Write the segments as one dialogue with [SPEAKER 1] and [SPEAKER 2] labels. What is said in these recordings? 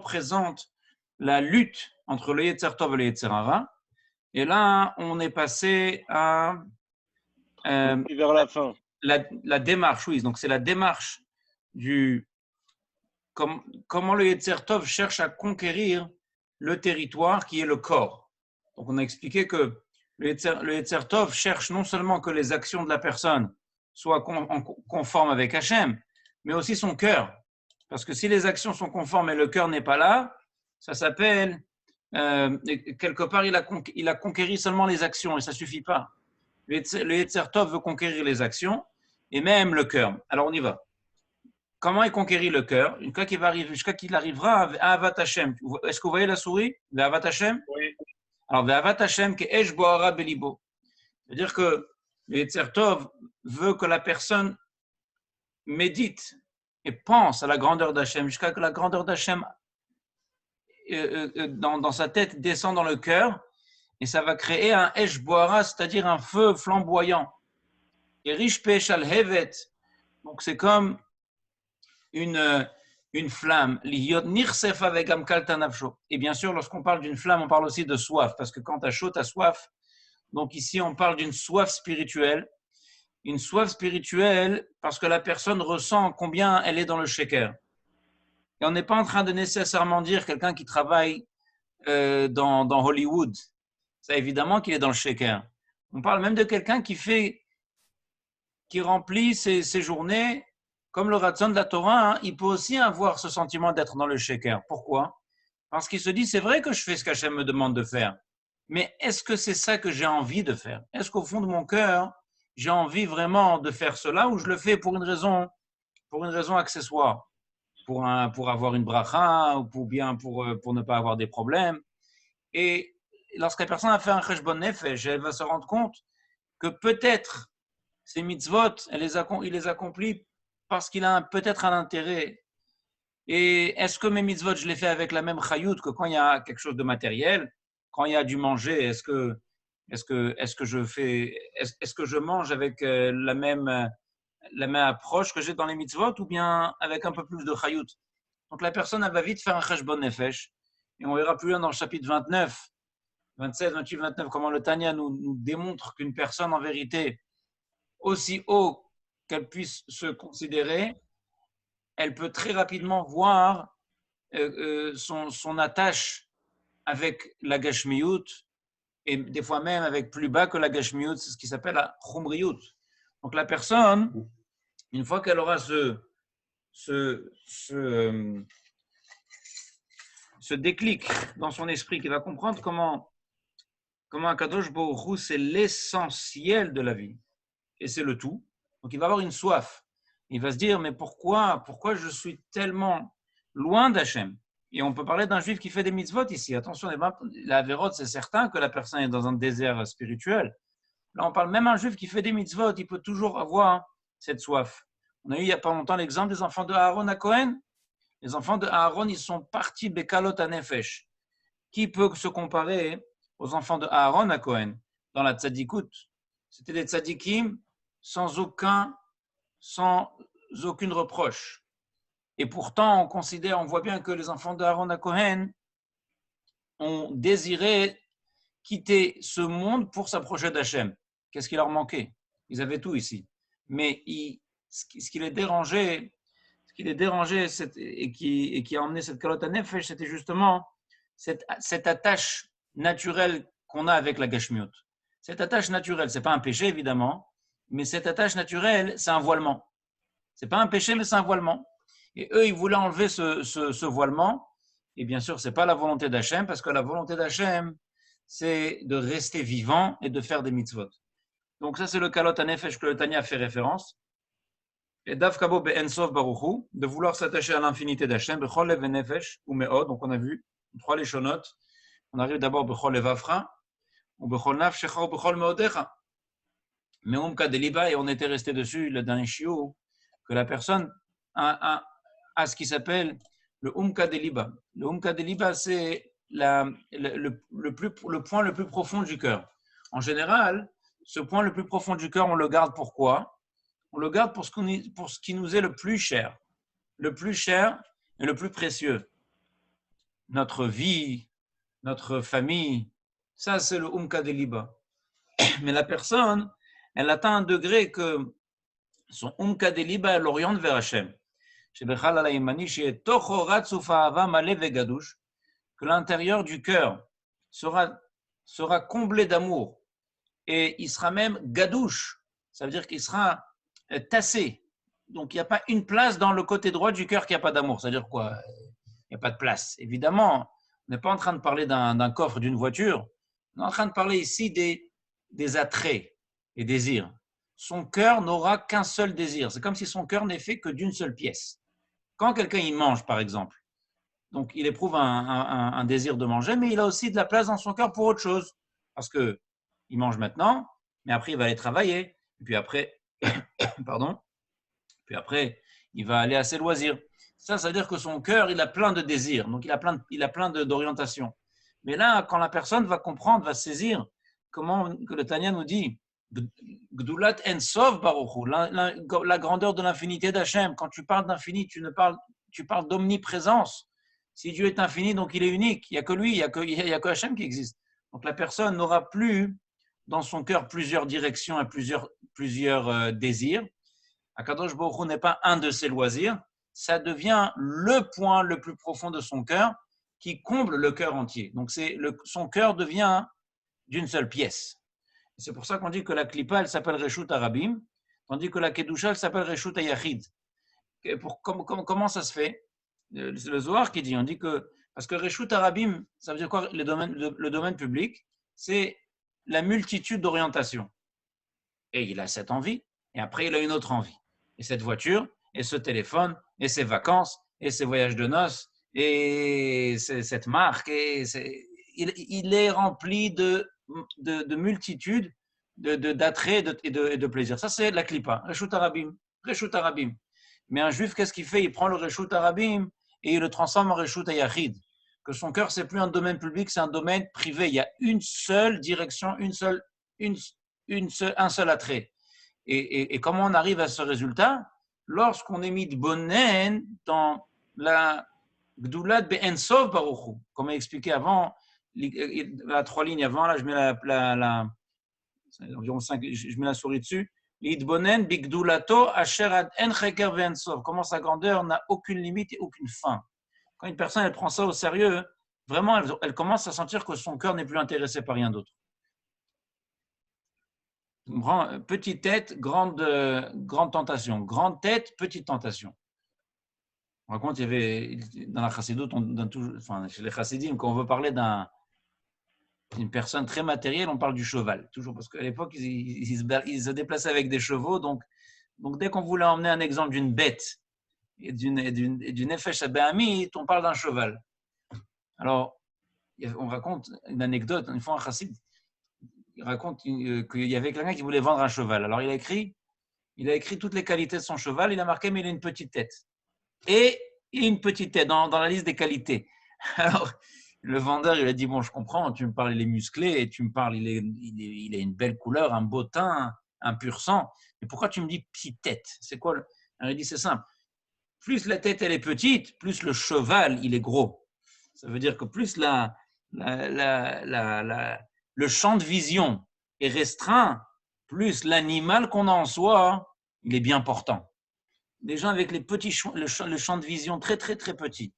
[SPEAKER 1] représente la lutte entre le Yetzer Tov et le Yetzer Hara. Et là, on est passé à
[SPEAKER 2] vers la fin.
[SPEAKER 1] La démarche, oui. Donc, c'est la démarche du comment le Yetzer Tov cherche à conquérir le territoire qui est le corps. Donc, on a expliqué que le Yetzer Tov cherche non seulement que les actions de la personne soient conformes avec Hachem, mais aussi son cœur. Parce que si les actions sont conformes et le cœur n'est pas là, ça s'appelle, quelque part, il a conquéri seulement les actions et ça ne suffit pas. Le Yetzer Tov veut conquérir les actions et même le cœur. Alors, on y va. Comment il conquérit le cœur? Jusqu'à qu'il arrivera à Avat Hashem. Est-ce que vous voyez la souris? Avat Hashem?
[SPEAKER 2] Oui.
[SPEAKER 1] Alors, Avat Hashem, que Esh Boara Belibo. C'est-à-dire que le Yetzer Tov veut que la personne médite et pense à la grandeur d'Hachem, jusqu'à que la grandeur d'Hachem dans sa tête descend dans le cœur, et ça va créer un Esh Boara, c'est-à-dire un feu flamboyant. Et Rish Peshal Hevet, donc c'est comme une flamme. Et bien sûr, lorsqu'on parle d'une flamme, on parle aussi de soif, parce que quand tu as chaud, tu as soif. Donc ici, on parle d'une soif spirituelle. Une soif spirituelle parce que la personne ressent combien elle est dans le shaker. Et on n'est pas en train de nécessairement dire quelqu'un qui travaille dans Hollywood. Ça, évidemment qu'il est dans le shaker. On parle même de quelqu'un qui remplit ses journées comme le Ratzon de la Torah. Il peut aussi avoir ce sentiment d'être dans le shaker. Pourquoi? Parce qu'il se dit, c'est vrai que je fais ce qu'Hachem me demande de faire. Mais est-ce que c'est ça que j'ai envie de faire? Est-ce qu'au fond de mon cœur, j'ai envie vraiment de faire cela ou je le fais pour une raison accessoire, pour avoir une bracha ou pour ne pas avoir des problèmes. Et lorsque la personne a fait un cheshbon nefesh, elle va se rendre compte que peut-être ces mitzvot, il les accomplit parce qu'il a peut-être un intérêt. Et est-ce que mes mitzvot, je les fais avec la même chayout que quand il y a quelque chose de matériel? Quand il y a du manger, est-ce que je mange avec la même approche que j'ai dans les mitzvot ou bien avec un peu plus de chayout? Donc la personne, elle va vite faire un cheshbon nefesh. Et on verra plus loin dans le chapitre 29, 27, 28, 29, comment le Tanya nous démontre qu'une personne, en vérité, aussi haut qu'elle puisse se considérer, elle peut très rapidement voir son attache avec la gashmiyut, et des fois même avec plus bas que la gashmiyut, c'est ce qui s'appelle la chumriyut. Donc la personne, une fois qu'elle aura ce déclic dans son esprit, qui va comprendre comment Akadosh Baruch Hu, c'est l'essentiel de la vie, et c'est le tout. Donc il va avoir une soif. Il va se dire, mais pourquoi je suis tellement loin d'Hachem? Et on peut parler d'un juif qui fait des mitzvot ici. Attention, la Averot, c'est certain que la personne est dans un désert spirituel. Là, on parle même d'un juif qui fait des mitzvot, il peut toujours avoir cette soif. On a eu il n'y a pas longtemps l'exemple des enfants de Aaron à Cohen. Les enfants de Aaron, ils sont partis Bekalot à Nefesh. Qui peut se comparer aux enfants de Aaron à Cohen dans la tzadikout? C'était des tzadikim sans aucune reproche. Et pourtant, on voit bien que les enfants d'Aaron à Cohen ont désiré quitter ce monde pour s'approcher d'Hachem. Qu'est-ce qui leur manquait? Ils avaient tout ici. Mais ce qui les dérangeait, et qui a emmené cette kalot nefesh, c'était justement cette attache naturelle qu'on a avec la gashmiut. Cette attache naturelle, ce n'est pas un péché évidemment, mais cette attache naturelle, c'est un voilement. Ce n'est pas un péché, mais c'est un voilement. Et eux, ils voulaient enlever ce voilement. Et bien sûr, ce n'est pas la volonté d'Hachem, parce que la volonté d'Hachem, c'est de rester vivant et de faire des mitzvot. Donc ça, c'est le kalot nefesh que le Tanya fait référence. Et Davkabo be'ensof baruchu, de vouloir s'attacher à l'infinité d'Hachem, bechol lev nefesh ou me'od. Donc on a vu 3 leshonot. On arrive d'abord bechol lev afra, ou bechol nafshecha, ou bechol me'odecha. Me'umka deliba, et on était resté dessus, le dernier shiur, que la personne a ce qui s'appelle le umka deliba. Le umka deliba, c'est le point le plus profond du cœur. En général, ce point le plus profond du cœur, on le garde pourquoi? On le garde pour ce qui nous est le plus cher et le plus précieux. notre vie, notre famille. Ça, c'est le Umka de Liba. Mais la personne, elle atteint un degré que son Umka de Liba, elle l'oriente vers Hachem. Que l'intérieur du cœur sera comblé d'amour et il sera même gadouche, ça veut dire qu'il sera tassé. Donc il n'y a pas une place dans le côté droit du cœur qui n'a pas d'amour. C'est-à-dire quoi? Il n'y a pas de place. Évidemment, on n'est pas en train de parler d'un coffre, d'une voiture. On est en train de parler ici des attraits et désirs. Son cœur n'aura qu'un seul désir. C'est comme si son cœur n'est fait que d'une seule pièce. Quand quelqu'un il mange, par exemple, donc il éprouve un désir de manger, mais il a aussi de la place dans son cœur pour autre chose. Parce qu'il mange maintenant, mais après il va aller travailler. Et puis après, pardon, puis après, il va aller à ses loisirs. Ça veut dire que son cœur, il a plein de désirs, donc il a plein d'orientations. Mais là, quand la personne va comprendre, va saisir, comment que le Tanya nous dit, Gdulat Ensov Baruchu, la grandeur de l'infinité d'Hachem. Quand tu parles d'infini, tu parles d'omniprésence. Si Dieu est infini, donc il est unique. Il n'y a que lui, il n'y a que Hachem qui existe. Donc la personne n'aura plus dans son cœur plusieurs directions et plusieurs désirs. Akadosh Baruch Hu n'est pas un de ses loisirs, ça devient le point le plus profond de son cœur qui comble le cœur entier. Donc son cœur devient d'une seule pièce. C'est pour ça qu'on dit que la Klippa, elle s'appelle Reshut Arabim, tandis que la Kedusha, elle s'appelle Reshut Ayachid. Comment ça se fait? C'est le Zohar qui dit, on dit que, parce que Reshut Arabim, ça veut dire quoi? Le domaine public, c'est la multitude d'orientations. Et il a cette envie, et après il a une autre envie. Et cette voiture, et ce téléphone, et ces vacances, et ces voyages de noces, et cette marque, il est rempli de multitudes d'attraits et de plaisirs. Ça, c'est la Klippa, Reshut Arabim. Mais un juif, qu'est-ce qu'il fait? Il prend le Reshut Arabim et il le transforme en Reshut Ayachid. Que son cœur, c'est plus un domaine public, c'est un domaine privé. Il y a une seule direction, un seul attrait. Et comment on arrive à ce résultat? Lorsqu'on est mis de bonnen dans la Gdulat Be'ensov Baruchu, comme expliqué avant, la 3 lignes avant, là je mets environ 5, je mets la souris dessus. L'idbonen bigdulato asher ad en cheker ve'ensov. Comment sa grandeur n'a aucune limite et aucune fin. Quand une personne elle prend ça au sérieux, vraiment elle commence à sentir que son cœur n'est plus intéressé par rien d'autre. Petite tête, grande tentation. Grande tête, petite tentation. On raconte, il y avait dans la chassidoute, chez les chassidim, quand on veut parler d'une personne très matérielle, on parle du cheval. Toujours parce qu'à l'époque, ils se déplaçaient avec des chevaux. Donc dès qu'on voulait emmener un exemple d'une bête et d'une nefesh habéhamit, on parle d'un cheval. Alors, on raconte une anecdote. Une fois, un chassid, il raconte qu'il y avait quelqu'un qui voulait vendre un cheval. Alors, il a écrit toutes les qualités de son cheval. Il a marqué, mais il a une petite tête. Et il a une petite tête dans la liste des qualités. Alors, le vendeur, il a dit, bon, je comprends, tu me parles, il est musclé, et tu me parles, il a une belle couleur, un beau teint, un pur sang. Mais pourquoi tu me dis petite tête? C'est quoi? Alors, il dit, c'est simple. Plus la tête, elle est petite, plus le cheval, il est gros. Ça veut dire que plus le champ de vision est restreint, plus l'animal qu'on a en soi, il est bien portant. Les gens avec le champ de vision très, très, très petit.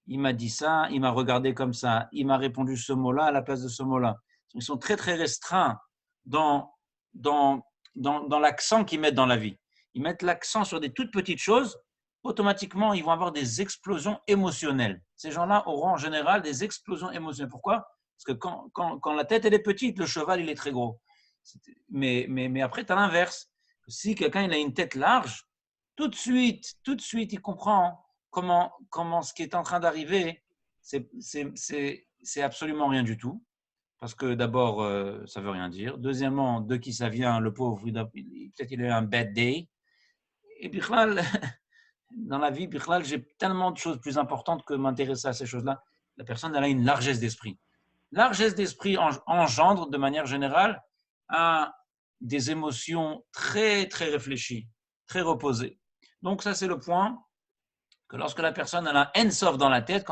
[SPEAKER 1] Il m'a dit ça, il m'a regardé comme ça, il m'a répondu ce mot-là à la place de ce mot-là. Ils sont très, très restreints dans l'accent qu'ils mettent dans la vie. Ils mettent l'accent sur des toutes petites choses, automatiquement, ils vont avoir des explosions émotionnelles. Ces gens-là auront en général des explosions émotionnelles. Pourquoi? Parce que quand la tête elle est petite, le cheval il est très gros. Mais après, tu as l'inverse. Si quelqu'un il a une tête large, tout de suite, il comprend comment ce qui est en train d'arriver, c'est absolument rien du tout. Parce que d'abord, ça ne veut rien dire. Deuxièmement, de qui ça vient, le pauvre, peut-être il a eu un bad day. Et puis, dans la vie, j'ai tellement de choses plus importantes que m'intéresser à ces choses-là. La personne, elle a une largesse d'esprit. Largesse d'esprit engendre, de manière générale, des émotions très, très réfléchies, très reposées. Donc, ça, c'est le point que lorsque la personne a un en-sof dans la tête,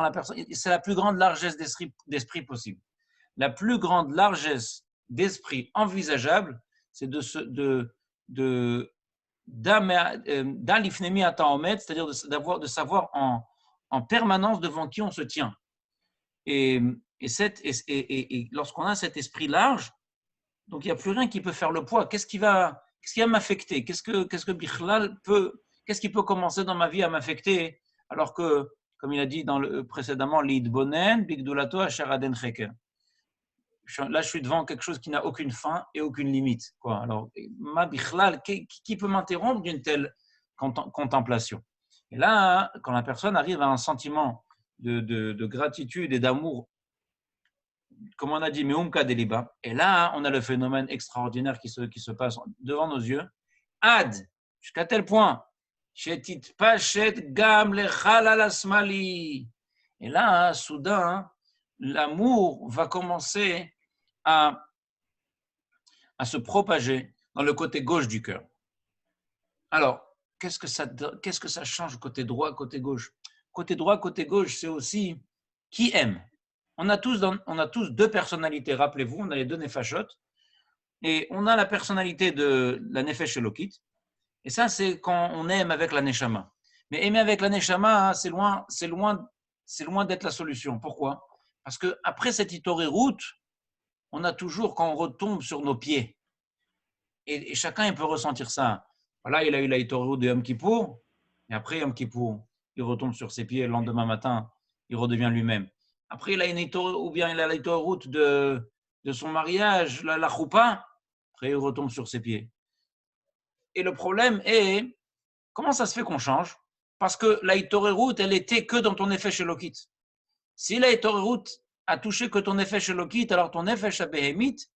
[SPEAKER 1] c'est la plus grande largesse d'esprit possible. La plus grande largesse d'esprit envisageable, c'est de d'alifnemi ataomet, c'est-à-dire de savoir en permanence devant qui on se tient. Et lorsqu'on a cet esprit large, donc il n'y a plus rien qui peut faire le poids. Qu'est-ce qui va m'affecter? Qu'est-ce qui peut commencer dans ma vie à m'affecter? Alors que, comme il a dit précédemment, l'idbonen, bigdulato asharaden cheker. Là, je suis devant quelque chose qui n'a aucune fin et aucune limite. Quoi. Alors, ma bichlal, qui peut m'interrompre d'une telle contemplation? Et là, quand la personne arrive à un sentiment de gratitude et d'amour, comme on a dit, meumka deliba, et là, on a le phénomène extraordinaire qui se passe devant nos yeux. Ad, jusqu'à tel point, shetit pachet gam lechal alasmali. Et là, soudain, l'amour va commencer à se propager dans le côté gauche du cœur. Alors, qu'est-ce que ça change côté droit, côté gauche? Côté droit, côté gauche, c'est aussi qui aime. On a tous deux personnalités, rappelez-vous, on a les deux nefashot, et on a la personnalité de la nefesh elokit, et ça, c'est quand on aime avec la neshama. Mais aimer avec la neshama, c'est loin d'être la solution. Pourquoi? Parce qu'après cette route, on a toujours, quand on retombe sur nos pieds, et chacun il peut ressentir ça. Voilà, il a eu la route de Yom Kippour, et après Yom Kippour, il retombe sur ses pieds, le lendemain matin, il redevient lui-même. Après, il a la route de son mariage, la choupa, après il retombe sur ses pieds. Et le problème est, comment ça se fait qu'on change? Parce que la route, elle était que dans ton effet Shelokit. Si la route a touché que ton effet Shelokit, alors ton effet Shabéhémite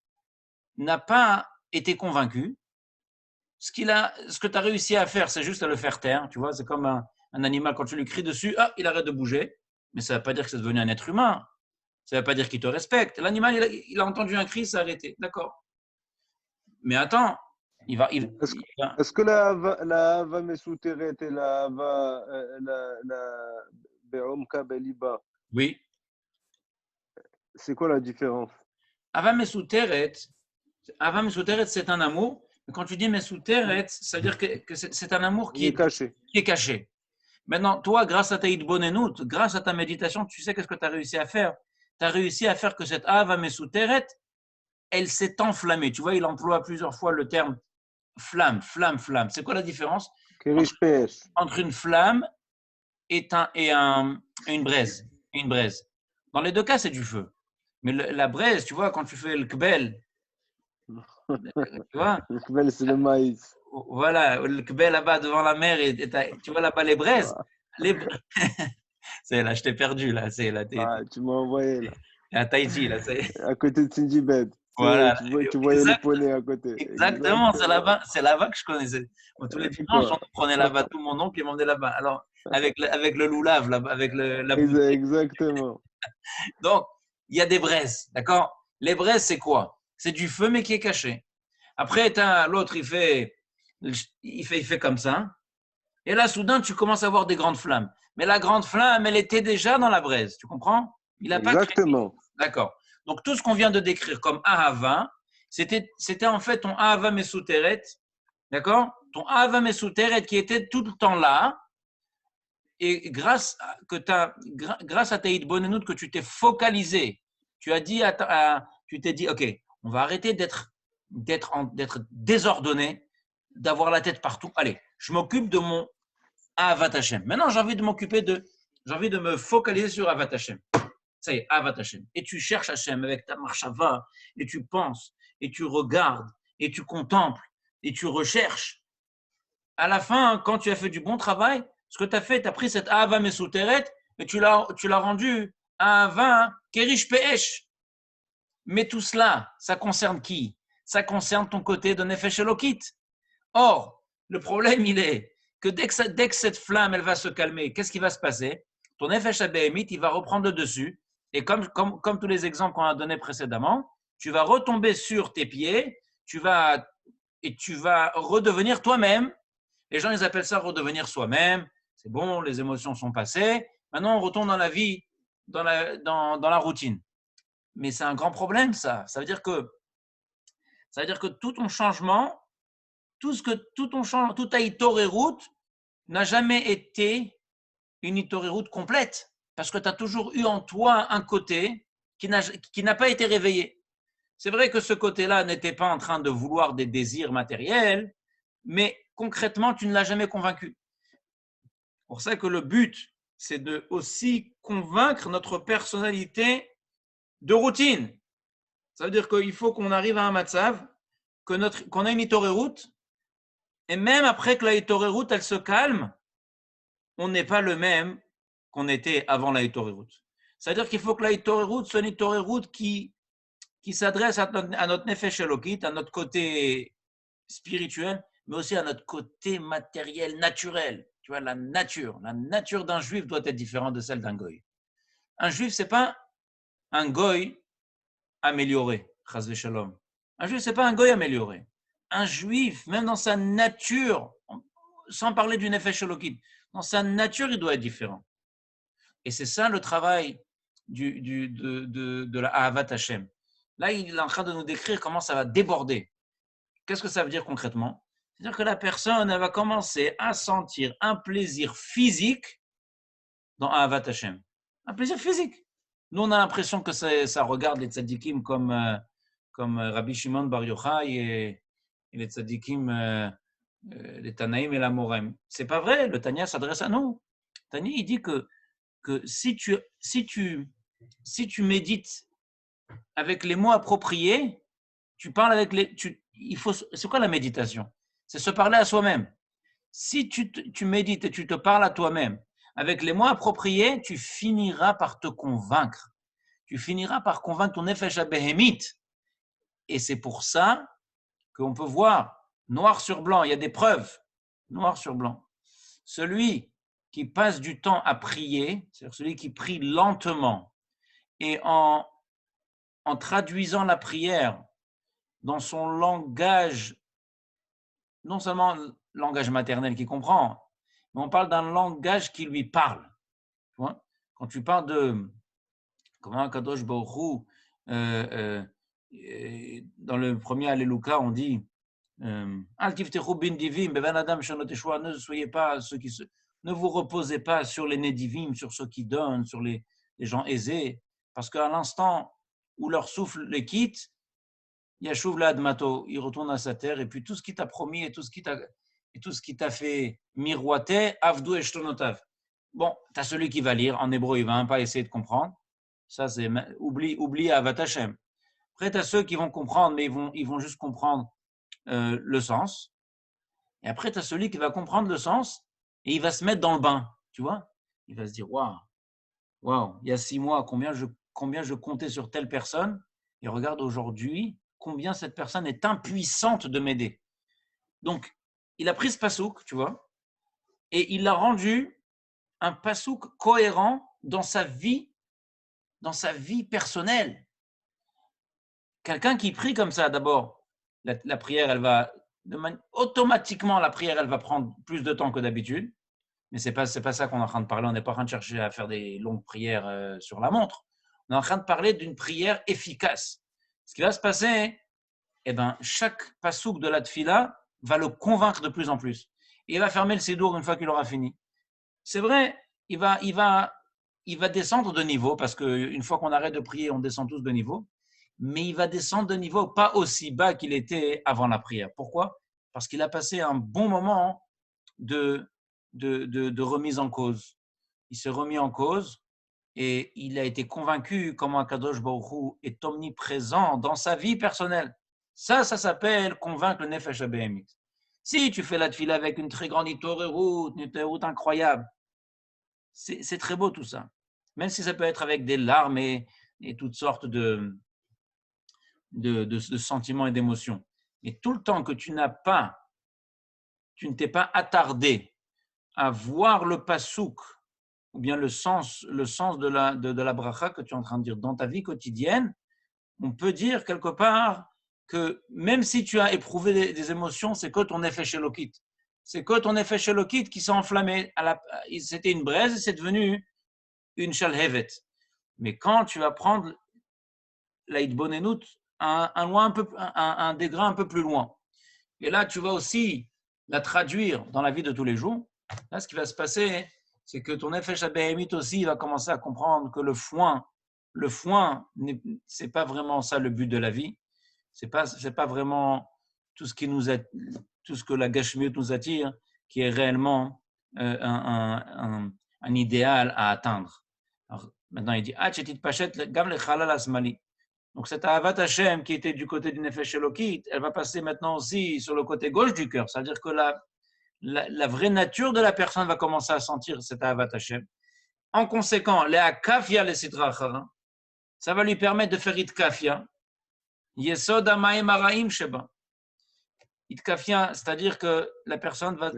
[SPEAKER 1] n'a pas été convaincu. Ce que tu as réussi à faire, c'est juste à le faire taire. Tu vois, c'est comme un animal, quand tu lui cries dessus, il arrête de bouger. Mais ça ne veut pas dire que c'est devenu un être humain. Ça ne veut pas dire qu'il te respecte. L'animal, il a entendu un cri, s'est arrêté. D'accord. Mais attends,
[SPEAKER 2] Est-ce que la hava mesuteret et la hava be'omka beliba,
[SPEAKER 1] oui.
[SPEAKER 2] c'est quoi la différence?
[SPEAKER 1] Hava mesuteret, c'est un amour. Mais quand tu dis mesuteret, ça veut dire que c'est un amour qui est caché. Maintenant, toi, grâce à ta idbonenout, grâce à ta méditation, tu sais qu'est-ce que tu as réussi à faire? Tu as réussi à faire que cette hava mesuteret, elle s'est enflammée. Tu vois, il emploie plusieurs fois le terme flamme. C'est quoi la différence entre une flamme et une braise? Dans les deux cas, c'est du feu. Mais la braise, tu vois, quand tu fais le kbel, tu vois,
[SPEAKER 2] le kbel, c'est le maïs.
[SPEAKER 1] Voilà, le kbel là-bas devant la mer, tu vois là-bas les braises. C'est là, je t'ai perdu là.
[SPEAKER 2] Tu m'as envoyé là.
[SPEAKER 1] À Tahiti là.
[SPEAKER 2] À côté de Sindibed.
[SPEAKER 1] Voilà.
[SPEAKER 2] Tu voyais les poneys à côté.
[SPEAKER 1] Exactement, c'est là-bas que je connaissais. Tous les dimanches, on prenait là-bas, tout mon oncle, il m'emmenait là-bas. Alors, avec le loulav, là-bas, avec la bouteille.
[SPEAKER 2] Exactement.
[SPEAKER 1] Donc, il y a des braises, d'accord? Les braises, c'est quoi? C'est du feu, mais qui est caché. Après, l'autre, il fait comme ça. Et là, soudain, tu commences à voir des grandes flammes. Mais la grande flamme, elle était déjà dans la braise. Tu comprends? Il a pas
[SPEAKER 2] Exactement.
[SPEAKER 1] D'accord. Donc, tout ce qu'on vient de décrire comme Ahava, c'était en fait ton Ahava Mesuteret, d'accord? Ton Ahava Mesuteret qui était tout le temps là, et grâce à ta Idbonenout que tu t'es focalisé, tu t'es dit, OK, on va arrêter d'être désordonné, d'avoir la tête partout. Allez, je m'occupe de mon Ahavat Hashem. Maintenant, j'ai envie de me focaliser sur Ahavat Hashem. Ça y est, Ahavat Hashem. Et tu cherches Hashem avec ta marshava, et tu penses, et tu regardes, et tu contemples, et tu recherches. À la fin, quand tu as fait du bon travail, ce que tu as fait, tu as pris cette Ahava Mesuteret, et tu l'as rendu Ahava Kerish Pe'esh. Mais tout cela, ça concerne qui? Ça concerne ton côté de Nefesh Elokit. Or, le problème, il est que dès que cette flamme, elle va se calmer, qu'est-ce qui va se passer? Ton Nefesh Abéhémit, il va reprendre le dessus. Et comme tous les exemples qu'on a donnés précédemment, tu vas retomber sur tes pieds, tu vas redevenir toi-même. Les gens, ils appellent ça redevenir soi-même. C'est bon, les émotions sont passées. Maintenant, on retourne dans la vie, dans la routine. Mais c'est un grand problème, ça. Ça veut dire que tout ton changement, tout ta Itorerut n'a jamais été une Itorerut complète. Parce que tu as toujours eu en toi un côté qui n'a pas été réveillé. C'est vrai que ce côté-là n'était pas en train de vouloir des désirs matériels, mais concrètement, tu ne l'as jamais convaincu. C'est pour ça que le but, c'est de aussi convaincre notre personnalité de routine. Ça veut dire qu'il faut qu'on arrive à un matzav, qu'on a une Itorerut, et même après que la Itorerut, elle se calme, on n'est pas le même qu'on était avant la Itorerut. C'est-à-dire qu'il faut que la Itorerut soit une Itorerut qui s'adresse à notre Nefesh Elokit, à notre côté spirituel, mais aussi à notre côté matériel, naturel. Tu vois, la nature d'un juif doit être différente de celle d'un goy. Un juif, ce n'est pas un goy amélioré, chas v'shalom. Un juif, ce n'est pas un goy amélioré. Un juif, même dans sa nature, sans parler du Nefesh Elokit, dans sa nature, il doit être différent. Et c'est ça le travail de la Ahavat Hashem. Là, il est en train de nous décrire comment ça va déborder. Qu'est-ce que ça veut dire concrètement? C'est-à-dire que la personne, elle va commencer à sentir un plaisir physique dans Ahavat Hashem. Un plaisir physique. Nous, on a l'impression que ça regarde les tzadikim comme Rabbi Shimon Bar Yochai et les tzadikim, les Tanaïm et la Morem. C'est pas vrai, le Tanya s'adresse à nous. Tanya, il dit que si tu médites avec les mots appropriés, tu parles avec c'est quoi la méditation? C'est se parler à soi-même. Si tu médites et tu te parles à toi-même avec les mots appropriés, tu finiras par te convaincre. Tu finiras par convaincre ton Nefesh HaBehemit. Et c'est pour ça qu'on peut voir noir sur blanc, il y a des preuves, noir sur blanc. Celui qui passe du temps à prier, c'est-à-dire celui qui prie lentement et en traduisant la prière dans son langage, non seulement le langage maternel qu'il comprend, mais on parle d'un langage qui lui parle. Tu vois? Quand tu parles de comment Kadosh Baruch Hu, dans le premier Alléluia, on dit Al tiftechu bin divim, bevan adam shonot yeshua, ne soyez pas ne vous reposez pas sur les nédivim, sur ceux qui donnent, sur les gens aisés, parce qu'à l'instant où leur souffle les quitte, Yashuv la admato, il retourne à sa terre, et puis tout ce qui t'a promis et tout ce qui t'a fait miroiter, avdu eshtonotav. Bon, tu as celui qui va lire, en hébreu, il ne va même pas essayer de comprendre. Ça, c'est oublie Avat Hashem. Après, tu as ceux qui vont comprendre, mais ils vont juste comprendre le sens. Et après, tu as celui qui va comprendre le sens et il va se mettre dans le bain, tu vois. Il va se dire, waouh, il y a 6 mois, combien je comptais sur telle personne, et regarde aujourd'hui combien cette personne est impuissante de m'aider. Donc, il a pris ce pasouk, tu vois, et il l'a rendu un pasouk cohérent dans sa vie personnelle. Quelqu'un qui prie comme ça, d'abord, la prière, elle va automatiquement, la prière, elle va prendre plus de temps que d'habitude. Mais c'est pas ça qu'on est en train de parler. On n'est pas en train de chercher à faire des longues prières sur la montre. On est en train de parler d'une prière efficace. Ce qui va se passer, chaque pasouk de la tfila va le convaincre de plus en plus. Et il va fermer le sédour une fois qu'il aura fini. C'est vrai, il va descendre de niveau, parce qu'une fois qu'on arrête de prier, on descend tous de niveau. Mais il va descendre de niveau pas aussi bas qu'il était avant la prière. Pourquoi? Parce qu'il a passé un bon moment de remise en cause. Il s'est remis en cause et il a été convaincu comment Akadosh Baruch Hu est omniprésent dans sa vie personnelle. Ça s'appelle convaincre le Nefesh HaBehemit. Si tu fais la tefila avec une très grande Itorerut, une Itorerut incroyable, c'est très beau tout ça. Même si ça peut être avec des larmes et toutes sortes de sentiments et d'émotions. Mais tout le temps que tu ne t'es pas attardé à voir le pasouk, ou bien le sens de la bracha que tu es en train de dire dans ta vie quotidienne, on peut dire quelque part que même si tu as éprouvé des émotions, c'est que ton effet Elokit. c'est que ton effet shelokit qui s'est enflammé. C'était une braise et c'est devenu une shalhevet. Mais quand tu vas prendre la hitbonenut un degré un peu plus loin, et là tu vas aussi la traduire dans la vie de tous les jours, là ce qui va se passer, c'est que ton effet shabéhémit aussi va commencer à comprendre que le foin, c'est pas vraiment ça le but de la vie. C'est pas vraiment tout ce tout ce que la gashmiut nous attire, qui est réellement un idéal à atteindre. Alors, maintenant, il dit donc cette Ahavat Hashem qui était du côté du Nefesh Elokit, elle va passer maintenant aussi sur le côté gauche du cœur. C'est-à-dire que la vraie nature de la personne va commencer à sentir cette Ahavat Hashem. En conséquent, les kafia les sitra acharim, ça va lui permettre de faire itkafia. Yesod ha'mayim haraim sheba. Itkafia, c'est-à-dire que la personne va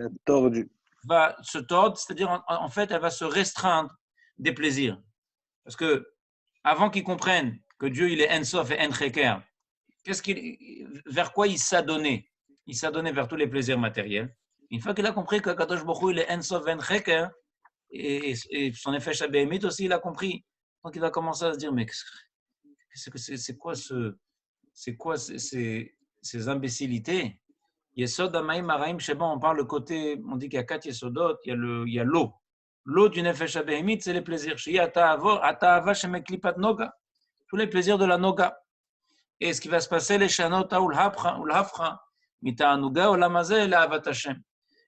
[SPEAKER 1] se tordre, c'est-à-dire en fait, elle va se restreindre des plaisirs. Parce que avant qu'ils comprennent que Dieu il est Ensof et Encheker, vers quoi il s'adonnait? Il s'adonnait vers tous les plaisirs matériels. Une fois qu'il a compris que Kadosh Baruch Hu il est Ensof et Encheker, et son effet Shabémit aussi, il a compris. Donc il va commencer à se dire, mais c'est quoi ces imbécilités? Yesod Amaim Araim Sheba, on parle le côté, on dit qu'il y a 4 Yesodot, il y a l'eau. L'eau du Nefesh Habehemit, c'est les plaisirs. Tous les plaisirs de la Noga. Et ce qui va se passer, les Shanota ou l'Hafra, Mita'anuga ou l'Amazé, la Avat Hashem.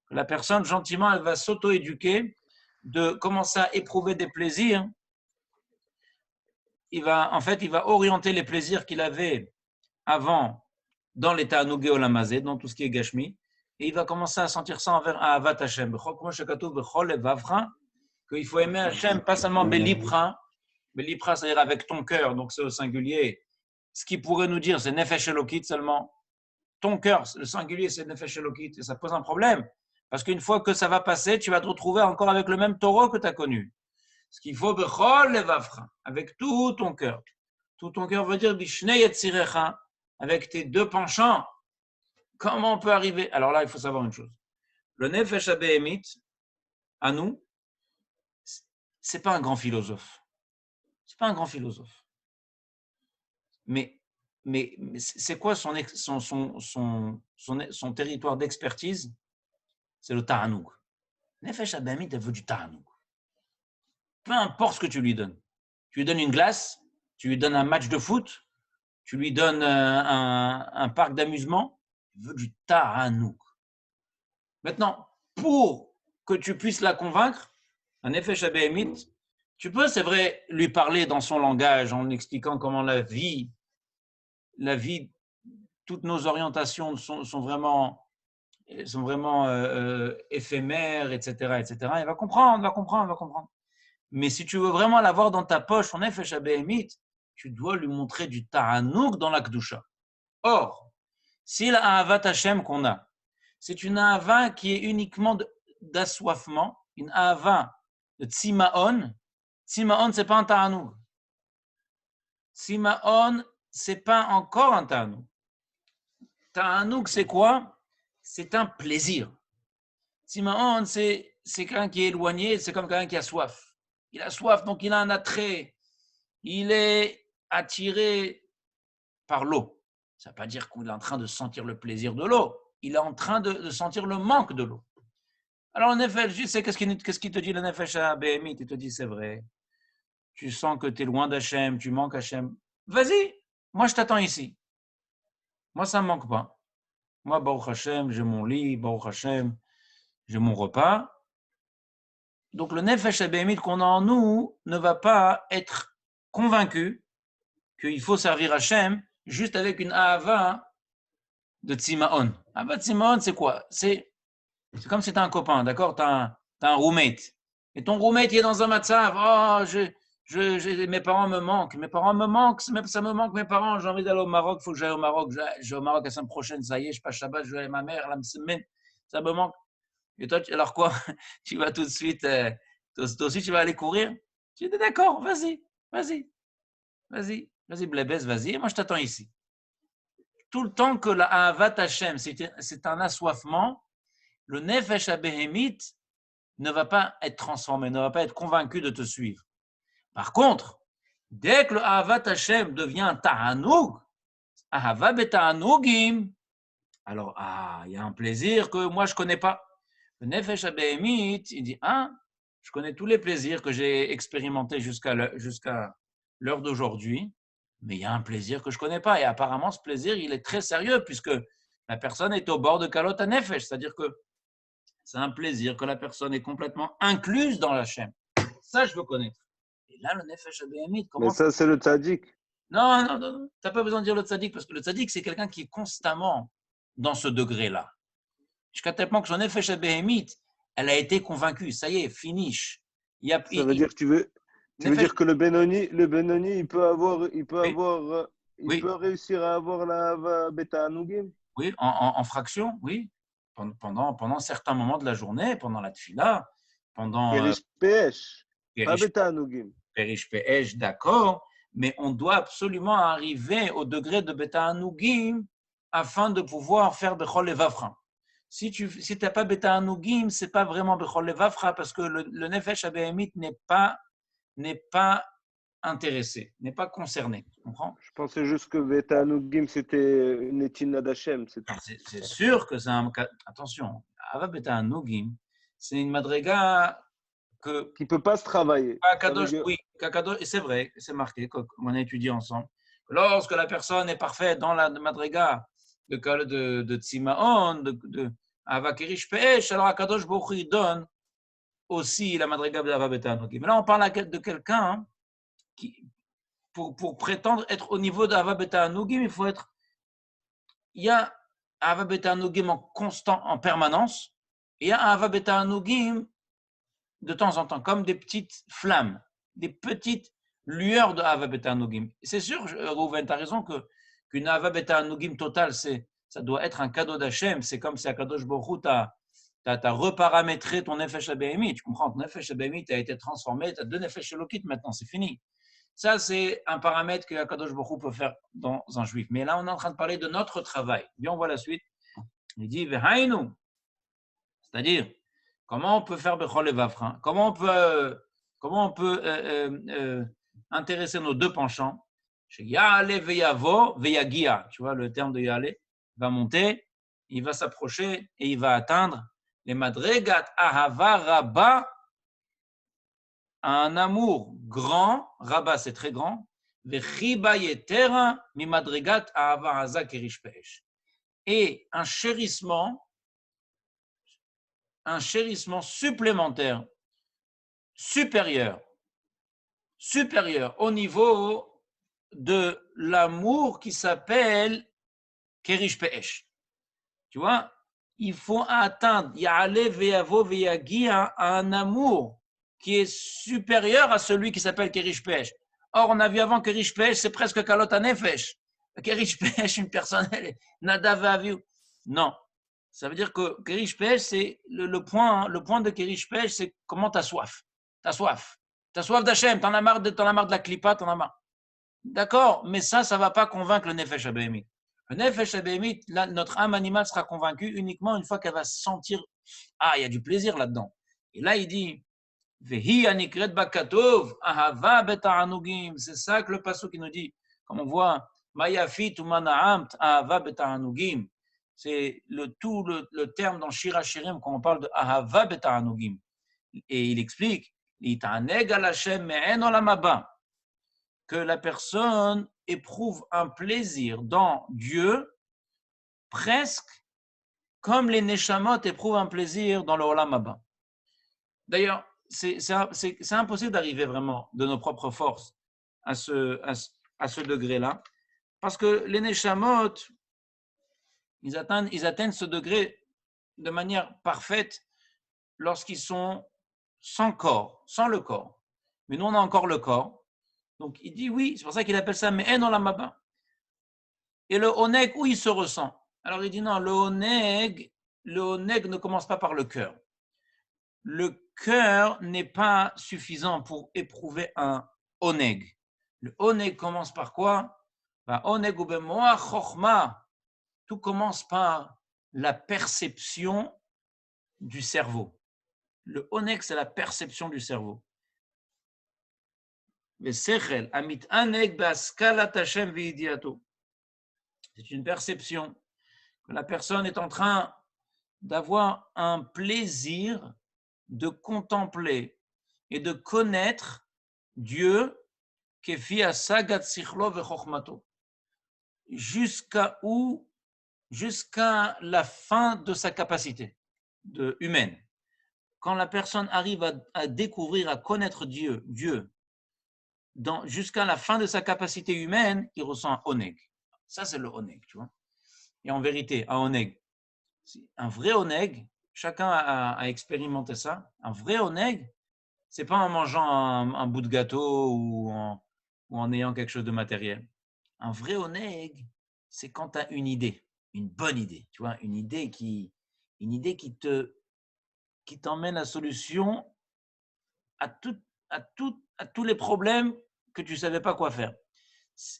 [SPEAKER 1] La personne, gentiment, elle va s'auto-éduquer, de commencer à éprouver des plaisirs. Il va orienter les plaisirs qu'il avait avant dans l'état Anugé ou l'Amazé, dans tout ce qui est Gashmi, et il va commencer à sentir ça envers Avat Hashem. Qu'il faut aimer Hashem, pas seulement Belipra, c'est-à-dire avec ton cœur, donc c'est au singulier. Ce qui pourrait nous dire, c'est Nefesh Elokit seulement. Ton cœur, le singulier, c'est Nefesh Elokit, et ça pose un problème. Parce qu'une fois que ça va passer, tu vas te retrouver encore avec le même taureau que tu as connu. Ce qu'il faut, avec tout ton cœur. Tout ton cœur veut dire Bishnei Yetzirecha, avec tes deux penchants. Comment on peut arriver? Alors là, il faut savoir une chose. Le Nefesh Habehemit, à nous, c'est pas un grand philosophe. C'est pas un grand philosophe. Mais c'est quoi son territoire d'expertise? C'est le Ta'anoug. Nefesh Habehemit, elle veut du Ta'anoug. Peu importe ce que tu lui donnes. Tu lui donnes une glace, tu lui donnes un match de foot, tu lui donnes un parc d'amusement, il veut du Ta'anoug. Maintenant, pour que tu puisses la convaincre, un Nefesh Habehemit, tu peux, c'est vrai, lui parler dans son langage en expliquant comment la vie, toutes nos orientations sont vraiment éphémères, etc., etc. Il va comprendre. Mais si tu veux vraiment l'avoir dans ta poche, son Nefesh Habehemit, tu dois lui montrer du Ta'anoug dans la Kedusha. Or, si la Ahavat Hashem qu'on a, c'est une Ahava qui est uniquement d'assoiffement, une Ahava de Tsimaon. Tsimaon, ce n'est pas un Ta'anoug. Tsimaon, ce n'est pas encore un Ta'anoug. Ta'anoug, c'est quoi? C'est un plaisir. Tsimaon, c'est quelqu'un qui est éloigné, c'est comme quelqu'un qui a soif. Il a soif, donc il a un attrait. Il est attiré par l'eau. Ça ne veut pas dire qu'il est en train de sentir le plaisir de l'eau. Il est en train de sentir le manque de l'eau. Alors, en effet, je sais qu'est-ce qu'il te dit le Nefesh Habehemit? Il te dit, c'est vrai. Tu sens que tu es loin d'Hachem, tu manques Hachem. Vas-y, moi je t'attends ici. Moi, ça ne me manque pas. Moi, Baruch Hashem, j'ai mon lit, Baruch Hashem, j'ai mon repas. Donc, le Nefesh Habehemit qu'on a en nous ne va pas être convaincu qu'il faut servir Hachem juste avec une Ahava de Tsimaon. Ahava de Tsimaon, c'est quoi? C'est comme si tu as un copain, d'accord? Tu as un roommate. Et ton roommate, il est dans un matzav. Oh, mes parents me manquent. Ça me manque, mes parents. J'ai envie d'aller au Maroc, il faut que j'aille au Maroc. Je vais au Maroc la semaine prochaine, ça y est, je passe Shabbat, je vais aller à ma mère, la semaine, ça me manque. Et toi, alors quoi? Tu vas tout de suite, toi aussi, tu vas aller courir? Tu dis d'accord, vas-y, blébès, vas-y, moi je t'attends ici. Tout le temps que la Ahavat Hashem, c'est un assoiffement, le nefesh abéhémite ne va pas être transformé, ne va pas être convaincu de te suivre. Par contre, dès que le Ahavat Hashem devient ta'anoug, Ahava beta'anougim, alors il y a un plaisir que moi je ne connais pas. Le nefesh abéhémite, il dit, je connais tous les plaisirs que j'ai expérimentés jusqu'à l'heure d'aujourd'hui, mais il y a un plaisir que je ne connais pas. Et apparemment, ce plaisir, il est très sérieux puisque la personne est au bord de kalot nefesh, c'est-à-dire que c'est un plaisir que la personne est complètement incluse dans la chaîne. Ça, je veux connaître. Et là, le nefesh abéhémite
[SPEAKER 2] Mais
[SPEAKER 1] commence.
[SPEAKER 2] ça, c'est le tzaddik.
[SPEAKER 1] Non, tu n'as pas besoin de dire le tzaddik parce que le tzaddik, c'est quelqu'un qui est constamment dans ce degré-là. Jusqu'à tel point que son nefesh abéhémite, elle a été convaincue. Ça y est, finish.
[SPEAKER 2] Ça veut dire que tu veux dire que le Benoni,
[SPEAKER 1] Oui,
[SPEAKER 2] il
[SPEAKER 1] oui,
[SPEAKER 2] peut réussir à avoir la bêta Anougim.
[SPEAKER 1] oui, en fraction, oui. Pendant certains moments de la journée, pendant la tfila, pendant
[SPEAKER 2] Kerish Pesh, pas
[SPEAKER 1] Perish
[SPEAKER 2] bêta Anougim.
[SPEAKER 1] Pe'esh, d'accord, mais on doit absolument arriver au degré de Beta Anougim afin de pouvoir faire Bechol Levavra. Si tu n'as pas Beta Anougim, ce n'est pas vraiment Bechol Levavra parce que le Nefesh Abéhémite n'est pas intéressé, n'est pas concerné. Tu comprends?
[SPEAKER 2] Je pensais juste que bêta Anougim, c'était une étina d'Hachem, c'est tout.
[SPEAKER 1] C'est sûr que c'est un cas. Attention, Ava Beta Anougim, c'est une madriga que
[SPEAKER 2] Qui ne peut pas se travailler. Ça veut
[SPEAKER 1] Kadosh,
[SPEAKER 2] dire,
[SPEAKER 1] oui, Kadosh, c'est vrai, c'est marqué, comme on a étudié ensemble. Lorsque la personne est parfaite dans la madriga de Tsimaon, de Avakerish Peesh, alors Akadosh Baruch Hu donne aussi la madriga de Ava Beta Anougim. Mais là, on parle de quelqu'un qui, pour prétendre être au niveau d'Ava Beta Anougim, il y a Ava Beta Anougim en constant, en permanence, et il y a Ava Beta Anougim de temps en temps, comme des petites flammes, des petites lueurs de Hava Beta Anugim. C'est sûr, Rouven, tu as raison qu'une Hava Beta Anugim totale, ça doit être un cadeau d'Hachem. C'est comme si à Kadosh Baruch Hu, tu as reparamétré ton Nefesh Abéhémit. Tu comprends, ton Nefesh Abéhémit a été transformé, tu as deux Nefesh Elokit maintenant, c'est fini. Ça, c'est un paramètre que Kadosh Baruch Hu peut faire dans un juif. Mais là, on est en train de parler de notre travail. Bien, on voit la suite. Il dit, Vehainu, c'est-à-dire, comment on peut faire Bechol Levavra? Comment on peut intéresser nos deux penchants? Chez Yale Veyavo Veyagia, tu vois le terme de Yale, va monter, il va s'approcher et il va atteindre les Madregat Ahava Rabba, un amour grand, Rabba c'est très grand, Vechiba Yetera mi Madregat Ahava Haza Kerish Peesh. Et un chérissement supplémentaire, supérieur au niveau de l'amour qui s'appelle Kerish Peesh. Tu vois, il faut atteindre Ya'ale Ve'avo Ve'yagia un amour qui est supérieur à celui qui s'appelle Kerish Peesh. Or, on a vu avant Kerish Peesh, c'est presque Kalot Hanefesh. Kerish Peesh, une personne, Nada Ve'aviu. Non. Ça veut dire que Kerish Peesh, c'est le point de Kerish Peesh, c'est comment tu as soif. Tu as soif. Tu as soif d'Hachem, tu en as marre de la clipa, tu en as marre. D'accord, mais ça ne va pas convaincre le Nefesh Abéhémite. Le Nefesh Abéhémite, notre âme animale sera convaincue uniquement une fois qu'elle va sentir, il y a du plaisir là-dedans. Et là, il dit, Vehi anikret bakatov, ahava beta'anugim. C'est ça que le passage qui nous dit, comme on voit, Mayafit ou mana'amt, ahava beta'anugim. C'est le terme dans Shira Shirim quand on parle de ahava beta'anugim. Et il explique, Ita'aneg al Hashem me'en olam haba, que la personne éprouve un plaisir dans Dieu presque comme les Neshamot éprouvent un plaisir dans le Olam Haba. D'ailleurs, c'est impossible d'arriver vraiment de nos propres forces à ce degré-là, parce que les Neshamot, ils atteignent ce degré de manière parfaite lorsqu'ils sont sans corps, sans le corps. Mais nous, on a encore le corps. Donc, il dit oui, c'est pour ça qu'il appelle ça Me'en Olam Haba. Et le oneg, où il se ressent? Alors il dit non, le oneg ne commence pas par le cœur. Le cœur n'est pas suffisant pour éprouver un oneg. Le oneg commence par quoi? Oneg ou bemoa chochma. Tout commence par la perception du cerveau. Le oneg, c'est la perception du cerveau. C'est une perception que la personne est en train d'avoir un plaisir de contempler et de connaître Dieu jusqu'à la fin de sa capacité humaine. Quand la personne arrive à découvrir, à connaître Dieu jusqu'à la fin de sa capacité humaine, il ressent un oneg. Ça, c'est le oneg, tu vois. Et en vérité, un oneg, un vrai oneg, chacun a expérimenté ça. Un vrai oneg, c'est pas en mangeant un bout de gâteau ou en ayant quelque chose de matériel. Un vrai oneg, c'est quand tu as une idée, une bonne idée, tu vois, une idée qui t'emmène la solution à tous les problèmes que tu ne savais pas quoi faire.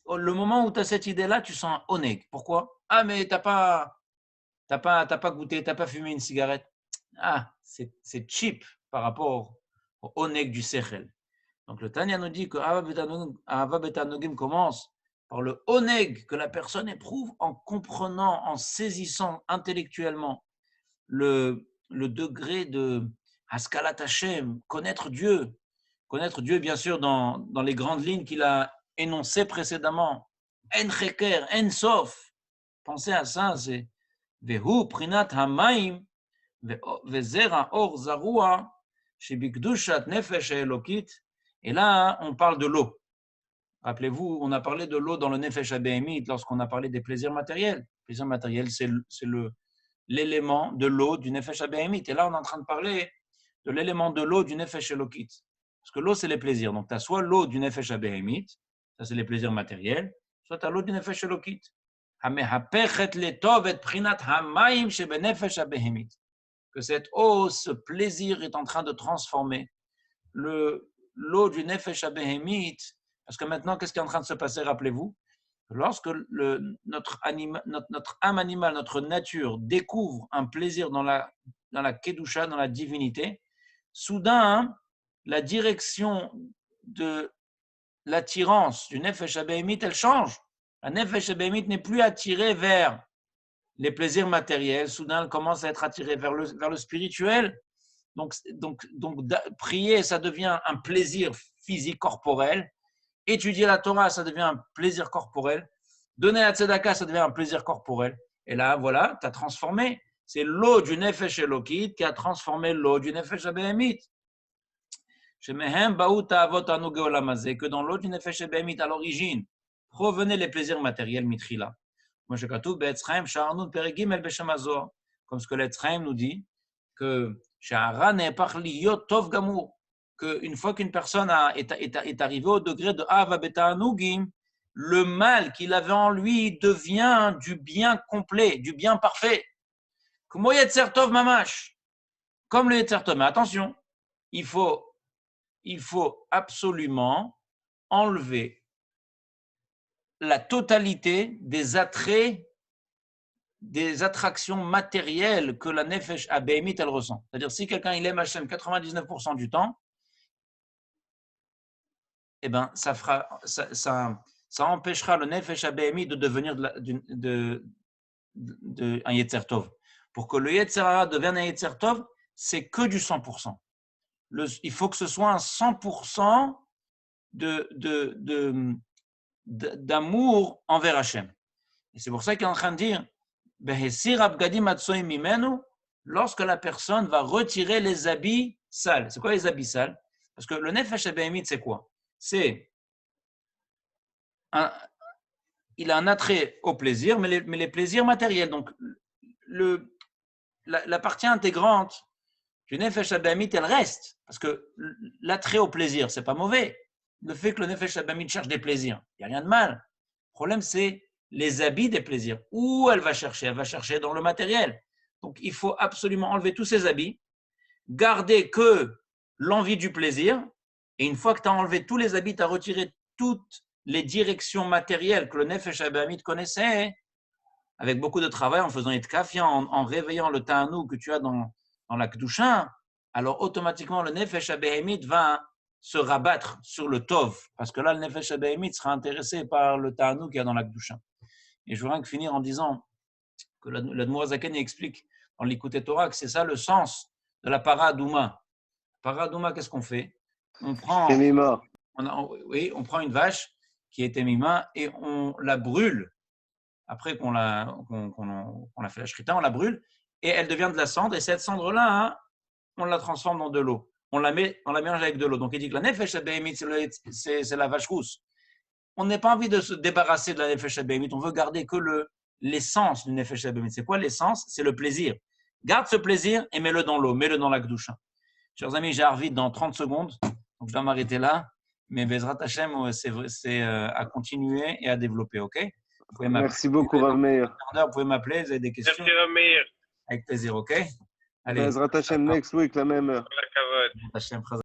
[SPEAKER 1] Le moment où tu as cette idée-là, tu sens un oneg. Pourquoi? Ah, mais t'as pas goûté, tu n'as pas fumé une cigarette. Ah, c'est cheap par rapport au oneg du sechel. Donc le Tanya nous dit que Ahava Betanogim commence par le oneg que la personne éprouve en comprenant, en saisissant intellectuellement le degré de Haskalat Hashem, connaître Dieu bien sûr dans les grandes lignes qu'il a énoncées précédemment. En Cheker, En Sof. Pensez à ça, c'est Vehu Prinat Hamaim Vezera Or Zarua Shebikdushat Nefesh Elokit. Et là, on parle de l'eau. Rappelez-vous, on a parlé de l'eau dans le Nefesh Abehemit lorsqu'on a parlé des plaisirs matériels. Les plaisirs matériels, c'est l'élément de l'eau du Nefesh Abehemit. Et là, on est en train de parler de l'élément de l'eau du Nefesh Elokit. Parce que l'eau, c'est les plaisirs. Donc, tu as soit l'eau du Nefesh Abehemit, ça c'est les plaisirs matériels, soit tu as l'eau du Nefesh Elokit. Que cette eau, ce plaisir est en train de transformer l'eau du Nefesh Abehemit. Parce que maintenant, qu'est-ce qui est en train de se passer, rappelez-vous? Lorsque notre âme animale, notre nature découvre un plaisir dans la Kedusha, dans la divinité, soudain, la direction de l'attirance du Nefesh Abehemit, elle change. La Nefesh Abehemit n'est plus attirée vers les plaisirs matériels, soudain, elle commence à être attirée vers le spirituel. Donc, prier, ça devient un plaisir physique, corporel. Étudier la Torah, ça devient un plaisir corporel. Donner la tzedaka, ça devient un plaisir corporel. Et là, voilà, tu as transformé. C'est l'eau du Nefesh Elokit qui a transformé l'eau du Nefesh Abehemit. Que dans l'eau du Nefesh Abehemit, à l'origine, provenaient les plaisirs matériels, mitrila. Comme ce que l'Etzraim nous dit, que qu'une fois qu'une personne est arrivée au degré de Ava Betanugim, le mal qu'il avait en lui devient du bien complet, du bien parfait. Comme le Yetzer Tov Mamash. Comme le Yetzer Tov. Mais attention, il faut absolument enlever la totalité des attraits, des attractions matérielles que la Nefesh Abehemit, elle ressent. C'est-à-dire, si quelqu'un il aime Hashem 99% du temps, eh ben, ça empêchera le Nefesh Abehemit de devenir un Yetzer Tov. Pour que le Yetzer Hara devienne un Yetzer Tov, c'est que du 100%. Il faut que ce soit un 100% d'amour envers Hashem. Et c'est pour ça qu'il est en train de dire lorsque la personne va retirer les habits sales. C'est quoi les habits sales? Parce que le Nefesh Abehemit, c'est quoi? Il a un attrait au plaisir, mais les plaisirs matériels. Donc, la partie intégrante du Nefesh Abehemit, elle reste. Parce que l'attrait au plaisir, c'est pas mauvais. Le fait que le Nefesh Abehemit cherche des plaisirs, il n'y a rien de mal. Le problème, c'est les habits des plaisirs. Où elle va chercher? Elle va chercher dans le matériel. Donc, il faut absolument enlever tous ces habits, garder que l'envie du plaisir. Et une fois que tu as enlevé tous les habits, tu as retiré toutes les directions matérielles que le Nefesh Abehemit connaissait, avec beaucoup de travail, en faisant itkaf, en réveillant le ta'anou que tu as dans dans la Kedusha, alors automatiquement le Nefesh HaBehemit va se rabattre sur le Tov, parce que là, le Nefesh HaBehemit sera intéressé par le Ta'anouk qu'il y a dans la Kedusha. Et je voudrais finir en disant que l'Admour HaZaken explique dans l'Écoute Torah que c'est ça le sens de la Paradouma. Paradouma, qu'est-ce qu'on fait? On prend une vache qui est émima et on la brûle. Après qu'on a fait la shrita, on la brûle et elle devient de la cendre. Et cette cendre-là, on la transforme dans de l'eau. On la mélange avec de l'eau. Donc il dit que la nefesh habehemit, c'est la vache rousse. On n'a pas envie de se débarrasser de la nefesh habehemit. On veut garder que l'essence du nefesh habehemit. C'est quoi l'essence? C'est le plaisir. Garde ce plaisir et mets-le dans l'eau, mets-le dans la kedusha. Chers amis, j'ai Arvid dans 30 secondes, donc je dois m'arrêter là. Mais Bezrat Hashem, c'est à continuer et à développer, ok?
[SPEAKER 2] Merci beaucoup, Rav Meir.
[SPEAKER 1] Vous pouvez m'appeler, vous avez des questions?
[SPEAKER 3] Merci, Rav Meir.
[SPEAKER 1] Avec plaisir, ok? Allez.
[SPEAKER 2] Bezrat Hashem, next week, la même heure.
[SPEAKER 3] All הכבוד.